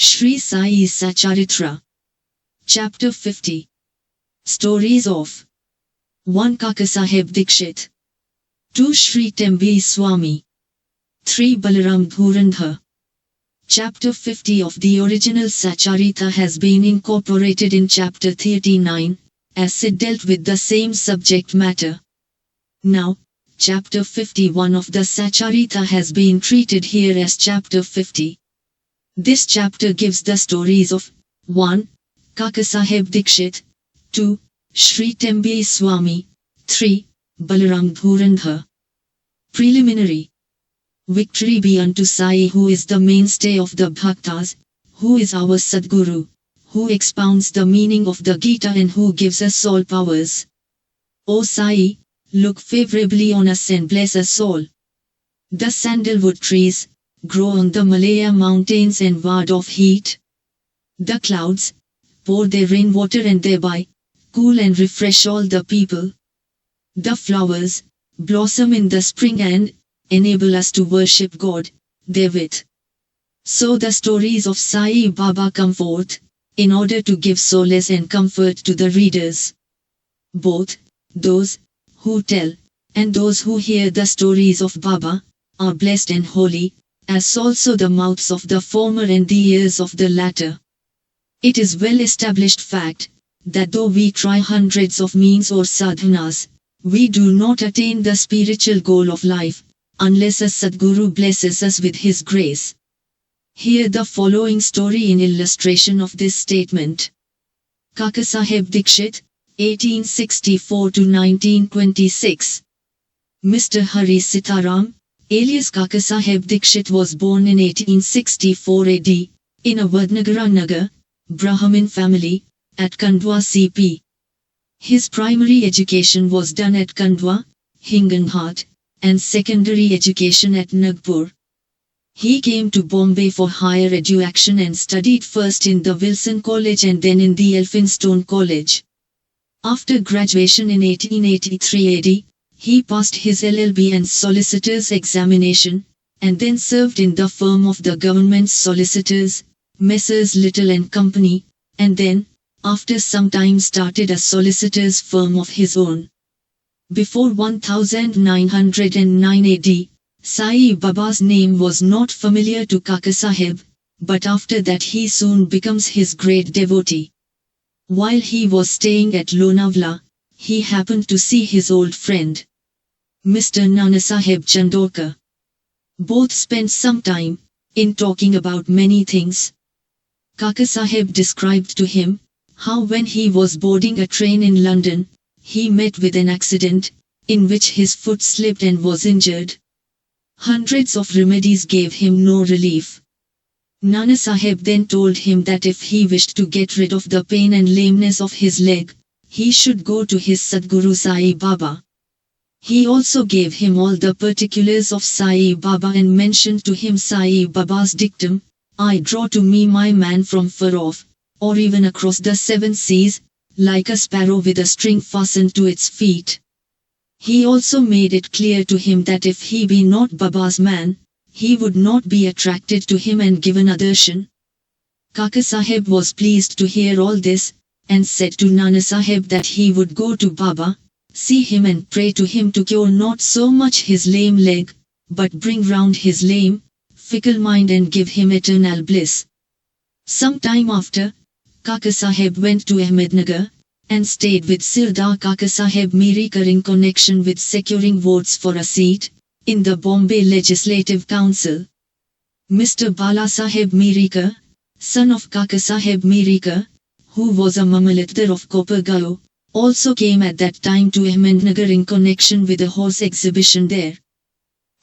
Sri Sai Satcharitra. Chapter 50. Stories of 1. Kakasaheb Dikshit, 2. Sri Tembi Swami, 3. Balaram Dhurandhar. Chapter 50 of the original Satcharitra has been incorporated in Chapter 39, as it dealt with the same subject matter. Now, Chapter 51 of the Satcharitra has been treated here as Chapter 50. This chapter gives the stories of 1. Kakasaheb Dikshit, 2. Sri Tembi Swami, 3. Balaram Dhurandhar. Preliminary. Victory be unto Sai, who is the mainstay of the Bhaktas, who is our Sadguru, who expounds the meaning of the Gita and who gives us all powers. O Sai, look favorably on us and bless us all. The sandalwood trees grow on the Malaya mountains and ward off heat. The clouds pour their rainwater and thereby cool and refresh all the people. The flowers blossom in the spring and enable us to worship God therewith. So the stories of Sai Baba come forth, in order to give solace and comfort to the readers. Both those who tell and those who hear the stories of Baba are blessed and holy, as also the mouths of the former and the ears of the latter. It is well established fact that though we try hundreds of means or sadhanas, we do not attain the spiritual goal of life, unless a Sadguru blesses us with his grace. Hear the following story in illustration of this statement. Kakasaheb Dikshit, 1864 to 1926. Mr. Hari Sitaram, alias Kakasaheb Dikshit, was born in 1864 AD, in a Vadnagara Nagar, Brahmin family, at Khandwa CP. His primary education was done at Khandwa, Hinganghat, and secondary education at Nagpur. He came to Bombay for higher education and studied first in the Wilson College and then in the Elphinstone College. After graduation in 1883 AD, he passed his LLB and solicitor's examination, and then served in the firm of the government's solicitors, Messrs. Little and Company, and then, after some time, started a solicitor's firm of his own. Before 1909 AD, Sai Baba's name was not familiar to Kakasaheb, but after that he soon becomes his great devotee. While he was staying at Lonavala, he happened to see his old friend, Mr. Nanasaheb Chandorkar. Both spent some time in talking about many things. Kakasaheb described to him how when he was boarding a train in London, he met with an accident, in which his foot slipped and was injured. Hundreds of remedies gave him no relief. Nanasaheb then told him that if he wished to get rid of the pain and lameness of his leg, he should go to his Sadguru Sai Baba. He also gave him all the particulars of Sai Baba and mentioned to him Sai Baba's dictum, "I draw to me my man from far off, or even across the seven seas, like a sparrow with a string fastened to its feet." He also made it clear to him that if he be not Baba's man, he would not be attracted to him and given darshan. Kakasaheb was pleased to hear all this, and said to Nanasaheb that he would go to Baba, see him and pray to him to cure not so much his lame leg, but bring round his lame, fickle mind and give him eternal bliss. Some time after, Kakasaheb went to Ahmednagar, and stayed with Sirdar Kakasaheb Mirikar in connection with securing votes for a seat in the Bombay Legislative Council. Mr. Balasaheb Mirikar, son of Kakasaheb Mirikar, who was a Mamaladdar of Kopargaon, also came at that time to Ahmednagar in connection with a horse exhibition there.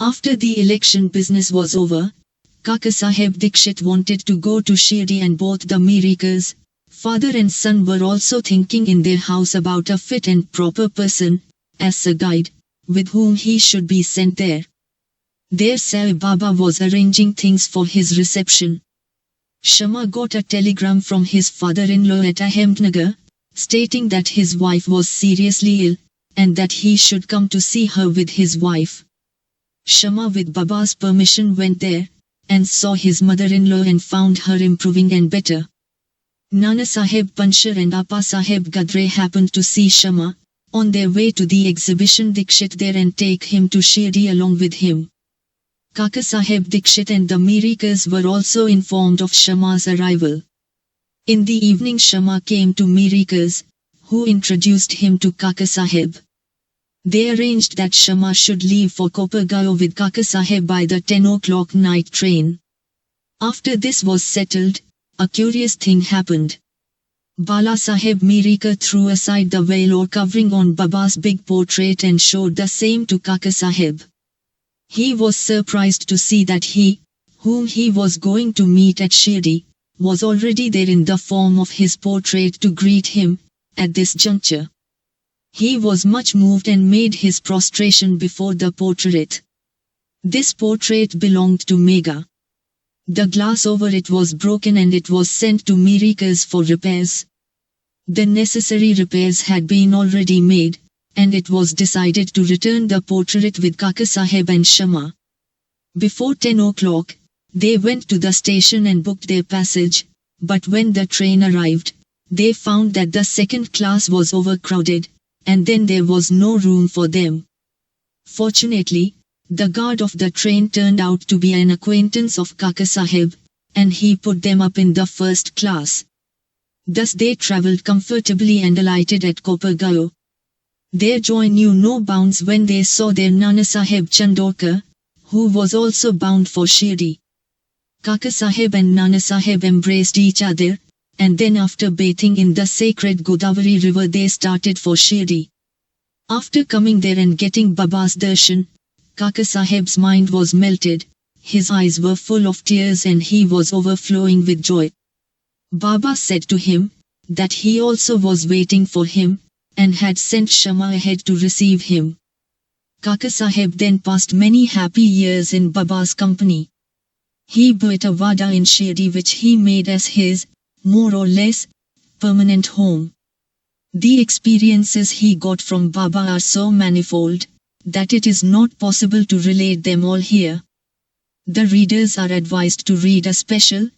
After the election business was over, Kakasaheb Dikshit wanted to go to Shirdi, and both the Mirikars, father and son, were also thinking in their house about a fit and proper person, as a guide, with whom he should be sent there. There Sai Baba was arranging things for his reception. Shama got a telegram from his father-in-law at Ahmednagar, stating that his wife was seriously ill, and that he should come to see her with his wife. Shama with Baba's permission went there, and saw his mother-in-law and found her improving and better. Nana Sahib Panchar and Appa Sahib Gadre happened to see Shama on their way to the exhibition Dikshit there and take him to Shirdi along with him. Kaka Sahib Dikshit and the Mirikers were also informed of Shama's arrival. In the evening Shama came to Mirikers, who introduced him to Kaka Sahib. They arranged that Shama should leave for Kopargaon with Kaka Sahib by the 10 o'clock night train. After this was settled, a curious thing happened. Bala Sahib Mirikar threw aside the veil or covering on Baba's big portrait and showed the same to Kaka Sahib. He was surprised to see that he, whom he was going to meet at Shirdi, was already there in the form of his portrait to greet him at this juncture. He was much moved and made his prostration before the portrait. This portrait belonged to Megha. The glass over it was broken and it was sent to Mirikers for repairs. The necessary repairs had been already made, and it was decided to return the portrait with Kaka Sahib and Shama. Before 10 o'clock, they went to the station and booked their passage, but when the train arrived, they found that the second class was overcrowded, and then there was no room for them. Fortunately, the guard of the train turned out to be an acquaintance of Kaka Sahib, and he put them up in the first class. Thus they travelled comfortably and alighted at Kopargaon. Their joy knew no bounds when they saw their Nana Sahib Chandorkar, who was also bound for Shirdi. Kaka Sahib and Nana Sahib embraced each other, and then after bathing in the sacred Godavari river they started for Shirdi. After coming there and getting Baba's darshan, Kaka Sahib's mind was melted, his eyes were full of tears and he was overflowing with joy. Baba said to him that he also was waiting for him, and had sent Shama ahead to receive him. Kaka Sahib then passed many happy years in Baba's company. He built a vada in Shirdi which he made as his, more or less, permanent home. The experiences he got from Baba are so manifold, that it is not possible to relate them all here. The readers are advised to read a special,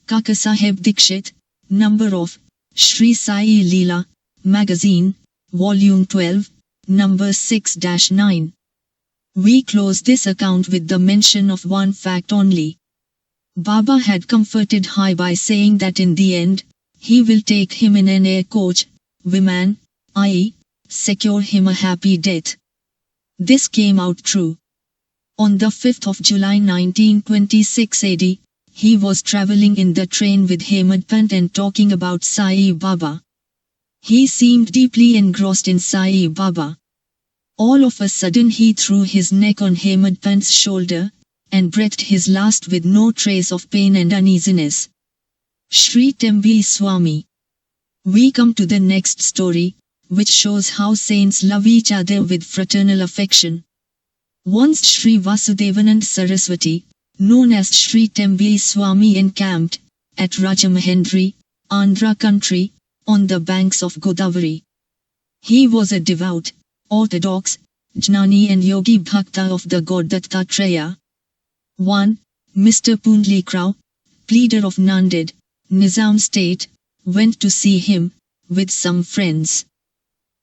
Kaka Sahib Dikshit, number of, Shri Sai Leela, magazine, volume 12, number 6-9. We close this account with the mention of one fact only. Baba had comforted Hai by saying that in the end, he will take him in an air coach, Viman, i.e., secure him a happy death. This came out true. On the 5th of July 1926 AD, he was travelling in the train with Hemad Pant and talking about Sai Baba. He seemed deeply engrossed in Sai Baba. All of a sudden he threw his neck on Hemad Pant's shoulder, and breathed his last with no trace of pain and uneasiness. Shri Tembi Swami. We come to the next story, which shows how saints love each other with fraternal affection. Once Shri Vasudevanand Saraswati, known as Shri Tembi Swami, encamped at Rajamahendri, Andhra country, on the banks of Godavari. He was a devout, orthodox, jnani and yogi bhakta of the god Dattatreya. 1. Mr. Pundlikrao, pleader of Nanded, Nizam state, went to see him, with some friends.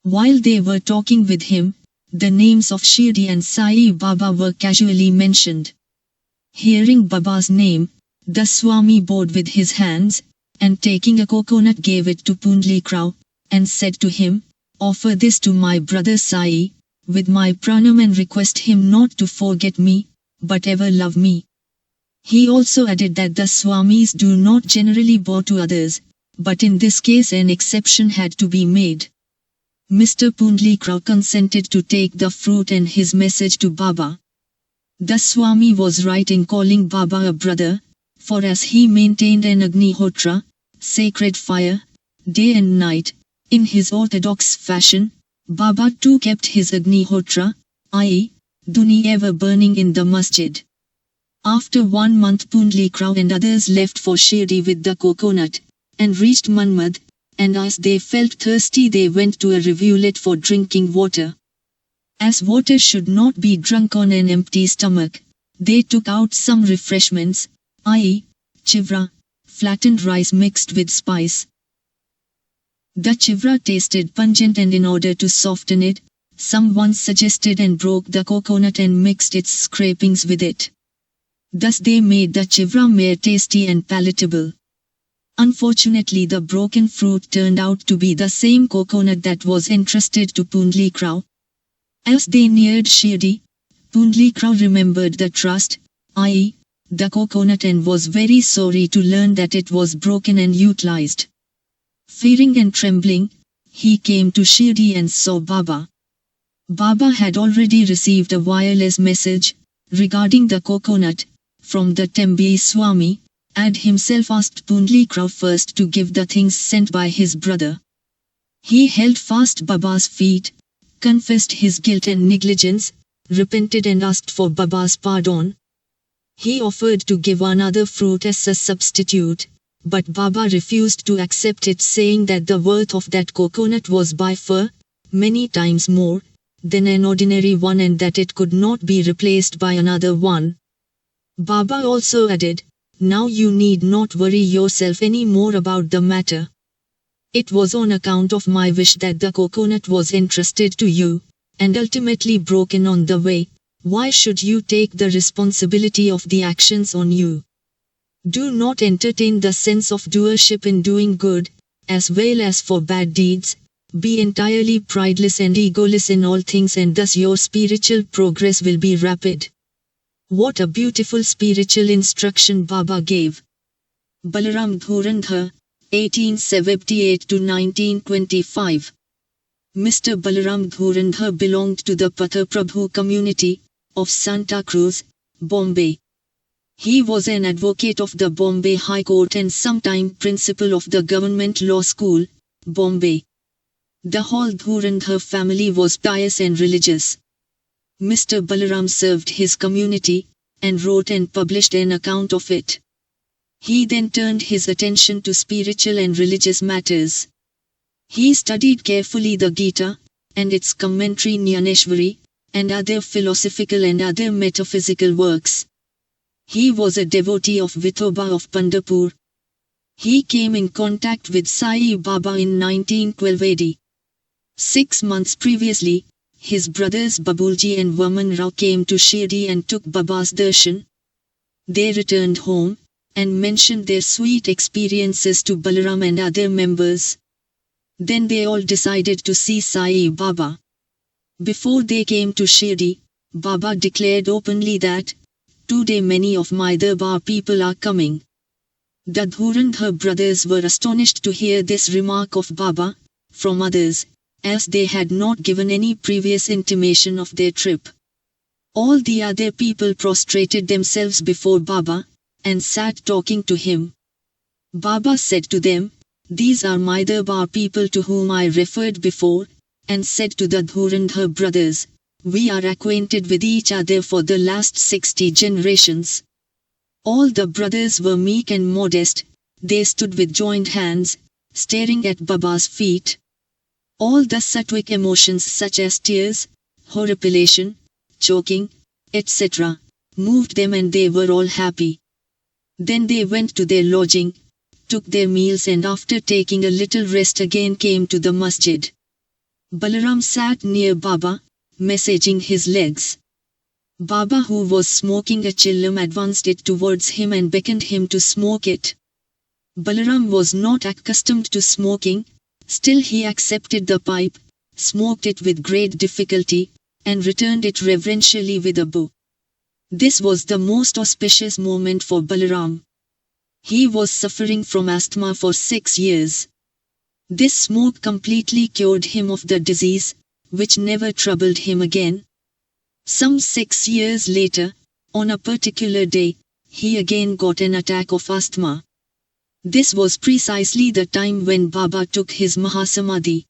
While they were talking with him, the names of Shirdi and Sai Baba were casually mentioned. Hearing Baba's name, the Swami bowed with his hands, and taking a coconut gave it to Pundlikrao, and said to him, "Offer this to my brother Sai, with my pranam, and request him not to forget me, but ever love me." He also added that the Swamis do not generally bow to others, but in this case an exception had to be made. Mr. Pundlikrao consented to take the fruit and his message to Baba. The Swami was right in calling Baba a brother, for as he maintained an Agnihotra, sacred fire, day and night, in his orthodox fashion, Baba too kept his Agnihotra, i.e., Duni, ever burning in the masjid. After 1 month Pundlikrao and others left for Shirdi with the coconut, and reached Manmad, and as they felt thirsty they went to a rivulet for drinking water. As water should not be drunk on an empty stomach, they took out some refreshments, i.e., chivra, flattened rice mixed with spice. The chivra tasted pungent, and in order to soften it, someone suggested and broke the coconut and mixed its scrapings with it. Thus they made the chivra more tasty and palatable. Unfortunately, the broken fruit turned out to be the same coconut that was entrusted to Pundlikrao. As they neared Shirdi, Pundlikrao remembered the trust, i.e., the coconut, and was very sorry to learn that it was broken and utilized. Fearing and trembling, he came to Shirdi and saw Baba. Baba had already received a wireless message regarding the coconut from the Tembi Swami, and himself asked Pundlikrao first to give the things sent by his brother. He held fast Baba's feet, confessed his guilt and negligence, repented and asked for Baba's pardon. He offered to give another fruit as a substitute, but Baba refused to accept it, saying that the worth of that coconut was by far many times more than an ordinary one, and that it could not be replaced by another one. Baba also added, "Now you need not worry yourself any more about the matter. It was on account of my wish that the coconut was entrusted to you, and ultimately broken on the way. Why should you take the responsibility of the actions on you? Do not entertain the sense of doership in doing good, as well as for bad deeds. Be entirely prideless and egoless in all things, and thus your spiritual progress will be rapid." What a beautiful spiritual instruction Baba gave. Balaram Dhurandhar, 1878 to 1925. Mr. Balaram Dhurandhar belonged to the Patha Prabhu community of Santa Cruz, Bombay. He was an advocate of the Bombay High Court and sometime principal of the Government Law School, Bombay. The whole Dhurandhar family was pious and religious. Mr. Balaram served his community, and wrote and published an account of it. He then turned his attention to spiritual and religious matters. He studied carefully the Gita, and its commentary Jnaneshwari, and other philosophical and other metaphysical works. He was a devotee of Vithoba of Pandharpur. He came in contact with Sai Baba in 1912 AD. 6 months previously, his brothers Babulji and Vaman Rao came to Shirdi and took Baba's darshan. They returned home, and mentioned their sweet experiences to Balaram and other members. Then they all decided to see Sai Baba. Before they came to Shirdi, Baba declared openly that, "Today many of my Darbar people are coming." The Dhurandhar brothers were astonished to hear this remark of Baba from others, as they had not given any previous intimation of their trip. All the other people prostrated themselves before Baba, and sat talking to him. Baba said to them, "These are my Darbar people to whom I referred before," and said to the Dhurandhar brothers, "We are acquainted with each other for the last 60 generations." All the brothers were meek and modest. They stood with joined hands, staring at Baba's feet. All the sattvic emotions such as tears, horripilation, choking, etc., moved them, and they were all happy. Then they went to their lodging, took their meals, and after taking a little rest again came to the masjid. Balaram sat near Baba, massaging his legs. Baba, who was smoking a chillum, advanced it towards him and beckoned him to smoke it. Balaram was not accustomed to smoking, still he accepted the pipe, smoked it with great difficulty, and returned it reverentially with a bow. This was the most auspicious moment for Balaram. He was suffering from asthma for 6 years. This smoke completely cured him of the disease, which never troubled him again. Some 6 years later, on a particular day, he again got an attack of asthma. This was precisely the time when Baba took his Mahasamadhi.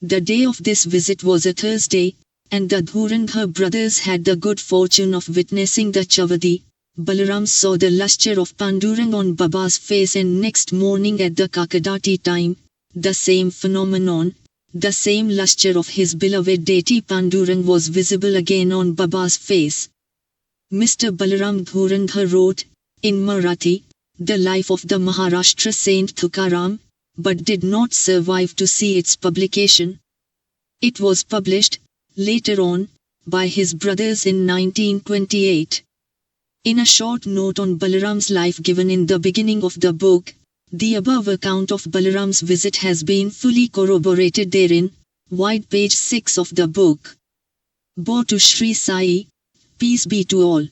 The day of this visit was a Thursday, and the Dhurandhar brothers had the good fortune of witnessing the Chavadi. Balaram saw the lustre of Pandurang on Baba's face, and next morning at the Kakadati time, the same phenomenon, the same lustre of his beloved deity Pandurang was visible again on Baba's face. Mr. Balaram Dhurandhar wrote, in Marathi, The Life of the Maharashtra Saint Tukaram, but did not survive to see its publication. It was published, later on, by his brothers in 1928. In a short note on Balaram's life given in the beginning of the book, the above account of Balaram's visit has been fully corroborated therein, wide page 6 of the book. Bo to Sri Sai, peace be to all.